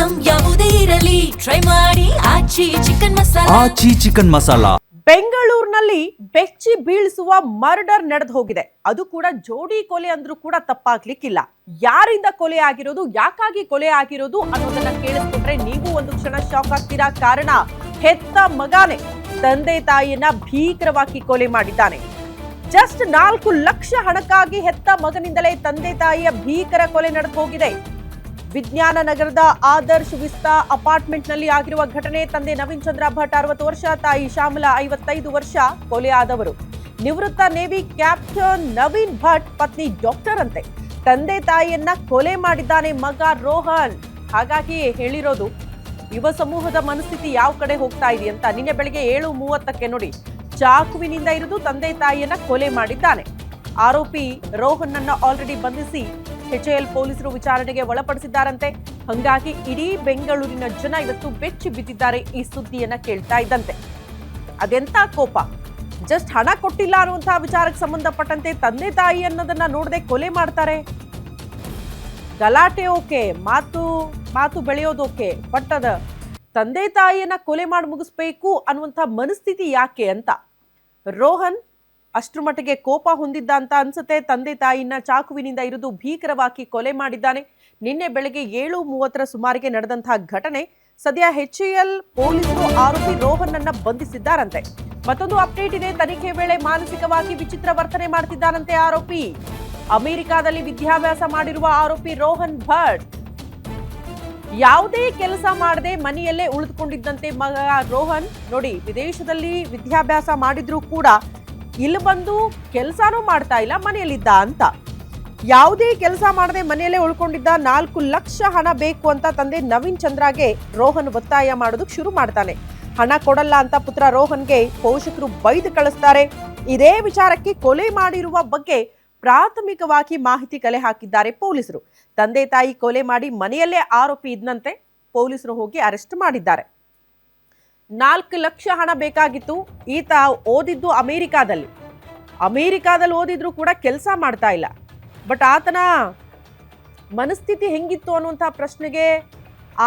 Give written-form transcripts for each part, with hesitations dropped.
Item ಯಾವುದೇ ಇರಲಿ try ಮಾಡಿ ಆಚಿ ಚಿಕನ್ ಮಸಾಲಾ. ಆಚಿ ಚಿಕನ್ ಮಸಾಲಾ. ಬೆಂಗಳೂರಿನಲ್ಲಿ ಬೆಚ್ಚಿ ಬೀಳಿಸುವ ಮರ್ಡರ್ ನಡೆದು ಹೋಗಿದೆ. ಅದು ಕೂಡ ಜೋಡಿ ಕೊಲೆ ಅಂದ್ರೂ ಕೂಡ ತಪ್ಪಾಗ್ಲಿಕ್ಕಿಲ್ಲ. ಯಾರಿಂದ ಕೊಲೆ ಆಗಿರೋದು, ಯಾಕಾಗಿ ಕೊಲೆ ಆಗಿರೋದು ಅನ್ನೋದನ್ನ ಕೇಳಿಸ್ಕೊಂಡ್ರೆ ನೀವು ಒಂದು ಕ್ಷಣ ಶಾಕ್ ಆಗ್ತೀರಾ. ಕಾರಣ ಹೆತ್ತ ಮಗನೇ ತಂದೆ ತಾಯಿಯನ್ನ ಭೀಕರವಾಗಿ ಕೊಲೆ ಮಾಡಿದ್ದಾನೆ. ಜಸ್ಟ್ 4 ಲಕ್ಷ ಹಣಕ್ಕಾಗಿ ಹೆತ್ತ ಮಗನಿಂದಲೇ ತಂದೆ ತಾಯಿಯ ಭೀಕರ ಕೊಲೆ ನಡೆದು ಹೋಗಿದೆ. ವಿಜ್ಞಾನ ನಗರದ ಆದರ್ಶ್ ವಿಸ್ತಾ ಅಪಾರ್ಟ್ಮೆಂಟ್ ನಲ್ಲಿ ಆಗಿರುವ ಘಟನೆ. ತಂದೆ ನವೀನ್ ಚಂದ್ರ ಭಟ್ 60 ವರ್ಷ, ತಾಯಿ ಶ್ಯಾಮಲಾ 55 ವರ್ಷ ಕೊಲೆ ಆದವರು. ನಿವೃತ್ತ ನೇವಿ ಕ್ಯಾಪ್ಟನ್ ನವೀನ್ ಭಟ್ ಪತ್ನಿ ಡಾಕ್ಟರ್ ಅಂತೆ. ತಂದೆ ತಾಯಿಯನ್ನ ಕೊಲೆ ಮಾಡಿದ್ದಾನೆ ಮಗ ರೋಹನ್. ಹಾಗಾಗಿ ಹೇಳಿರೋದು ಯುವ ಸಮೂಹದ ಮನಸ್ಥಿತಿ ಯಾವ ಕಡೆ ಹೋಗ್ತಾ ಇದೆ ಅಂತ. ನಿನ್ನೆ ಬೆಳಿಗ್ಗೆ 7:30ಕ್ಕೆ ನೋಡಿ ಚಾಕುವಿನಿಂದ ಇರಿದು ತಂದೆ ತಾಯಿಯನ್ನ ಕೊಲೆ ಮಾಡಿದ್ದಾನೆ. ಆರೋಪಿ ರೋಹನ್ ಅನ್ನ ಆಲ್ರೆಡಿ ಬಂಧಿಸಿ HAL ಪೊಲೀಸರು ವಿಚಾರಣೆಗೆ ಒಳಪಡಿಸಿದ್ದಾರಂತೆ. ಹಂಗಾಗಿ ಇಡೀ ಬೆಂಗಳೂರಿನ ಜನ ಇವತ್ತು ಬೆಚ್ಚಿ ಬಿದ್ದಿದ್ದಾರೆ ಈ ಸುದ್ದಿಯನ್ನ ಕೇಳ್ತಾ ಇದ್ದಂತೆ. ಅದೆಂತ ಕೋಪ! ಜಸ್ಟ್ ಹಣ ಕೊಟ್ಟಿಲ್ಲ ಅನ್ನುವಂತಹ ವಿಚಾರಕ್ಕೆ ಸಂಬಂಧಪಟ್ಟಂತೆ ತಂದೆ ತಾಯಿ ಅನ್ನೋದನ್ನ ನೋಡದೆ ಕೊಲೆ ಮಾಡ್ತಾರೆ. ಗಲಾಟೆ ಓಕೆ, ಮಾತು ಬೆಳೆಯೋದು ಓಕೆ, ಬಟ್ ಅದ ತಂದೆ ತಾಯಿಯನ್ನ ಕೊಲೆ ಮಾಡಿ ಮುಗಿಸ್ಬೇಕು ಅನ್ನುವಂಥ ಮನಸ್ಥಿತಿ ಯಾಕೆ ಅಂತ ರೋಹನ್ ಅಷ್ಟ್ರ ಮಟ್ಟಿಗೆ ಕೋಪ ಹೊಂದಿದ್ದ ಅಂತ ಅನ್ಸುತ್ತೆ. ತಂದೆ ತಾಯಿನ ಚಾಕುವಿನಿಂದ ಇರಿದು ಭೀಕರವಾಗಿ ಕೊಲೆ ಮಾಡಿದ್ದಾನೆ. ನಿನ್ನೆ ಬೆಳಗ್ಗೆ 7:30 ಸುಮಾರಿಗೆ ನಡೆದಂತಹ ಘಟನೆ. ಸದ್ಯ HAL ಪೊಲೀಸರು ಆರೋಪಿ ರೋಹನ್ ಅನ್ನ ಬಂಧಿಸಿದ್ದಾರಂತೆ. ಮತ್ತೊಂದು ಅಪ್ಡೇಟ್ ಇದೆ. ತನಿಖೆ ವೇಳೆ ಮಾನಸಿಕವಾಗಿ ವಿಚಿತ್ರ ವರ್ತನೆ ಮಾಡ್ತಿದ್ದಾನಂತೆ ಆರೋಪಿ. ಅಮೆರಿಕಾದಲ್ಲಿ ವಿದ್ಯಾಭ್ಯಾಸ ಮಾಡಿರುವ ಆರೋಪಿ ರೋಹನ್ ಭಟ್ ಯಾವುದೇ ಕೆಲಸ ಮಾಡದೆ ಮನೆಯಲ್ಲೇ ಉಳಿದುಕೊಂಡಿದ್ದಂತೆ ಮಗ ರೋಹನ್. ನೋಡಿ, ವಿದೇಶದಲ್ಲಿ ವಿದ್ಯಾಭ್ಯಾಸ ಮಾಡಿದ್ರೂ ಕೂಡ ಇಲ್ಲಿ ಬಂದು ಕೆಲಸನೂ ಮಾಡ್ತಾ ಇಲ್ಲ, ಮನೆಯಲ್ಲಿದ್ದ ಅಂತ. ಯಾವುದೇ ಕೆಲಸ ಮಾಡದೆ ಮನೆಯಲ್ಲೇ ಉಳ್ಕೊಂಡಿದ್ದ. 4 ಲಕ್ಷ ಹಣ ಬೇಕು ಅಂತ ತಂದೆ ನವೀನ್ ಚಂದ್ರಗೆ ರೋಹನ್ ಒತ್ತಾಯ ಮಾಡೋದಕ್ಕೆ ಶುರು ಮಾಡ್ತಾನೆ. ಹಣ ಕೊಡಲ್ಲ ಅಂತ ಪುತ್ರ ರೋಹನ್ಗೆ ಪೋಷಕರು ಬೈದು ಕಳಿಸ್ತಾರೆ. ಇದೇ ವಿಚಾರಕ್ಕೆ ಕೊಲೆ ಮಾಡಿರುವ ಬಗ್ಗೆ ಪ್ರಾಥಮಿಕವಾಗಿ ಮಾಹಿತಿ ಕಲೆ ಹಾಕಿದ್ದಾರೆ ಪೊಲೀಸರು. ತಂದೆ ತಾಯಿ ಕೊಲೆ ಮಾಡಿ ಮನೆಯಲ್ಲೇ ಆರೋಪಿ ಇದ್ದಂತೆ ಪೊಲೀಸರು ಹೋಗಿ ಅರೆಸ್ಟ್ ಮಾಡಿದ್ದಾರೆ. 4 ಲಕ್ಷ ಹಣ ಬೇಕಾಗಿತ್ತು. ಈತ ಓದಿದ್ದು ಅಮೆರಿಕಾದಲ್ಲಿ ಓದಿದ್ರು ಕೂಡ ಕೆಲಸ ಮಾಡ್ತಾ ಇಲ್ಲ. ಬಟ್ ಆತನ ಮನಸ್ಥಿತಿ ಹೆಂಗಿತ್ತು ಅನ್ನುವಂಥ ಪ್ರಶ್ನೆಗೆ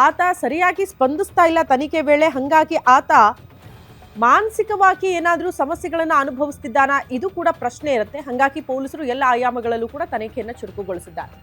ಆತ ಸರಿಯಾಗಿ ಸ್ಪಂದಿಸ್ತಾ ಇಲ್ಲ ತನಿಖೆ ವೇಳೆ. ಹಂಗಾಗಿ ಆತ ಮಾನಸಿಕವಾಗಿ ಏನಾದರೂ ಸಮಸ್ಯೆಗಳನ್ನು ಅನುಭವಿಸ್ತಿದ್ದಾನಾ, ಇದು ಕೂಡ ಪ್ರಶ್ನೆ ಇರುತ್ತೆ. ಹಂಗಾಗಿ ಪೊಲೀಸರು ಎಲ್ಲ ಆಯಾಮಗಳಲ್ಲೂ ಕೂಡ ತನಿಖೆಯನ್ನು ಚುರುಕುಗೊಳಿಸಿದ್ದಾರೆ.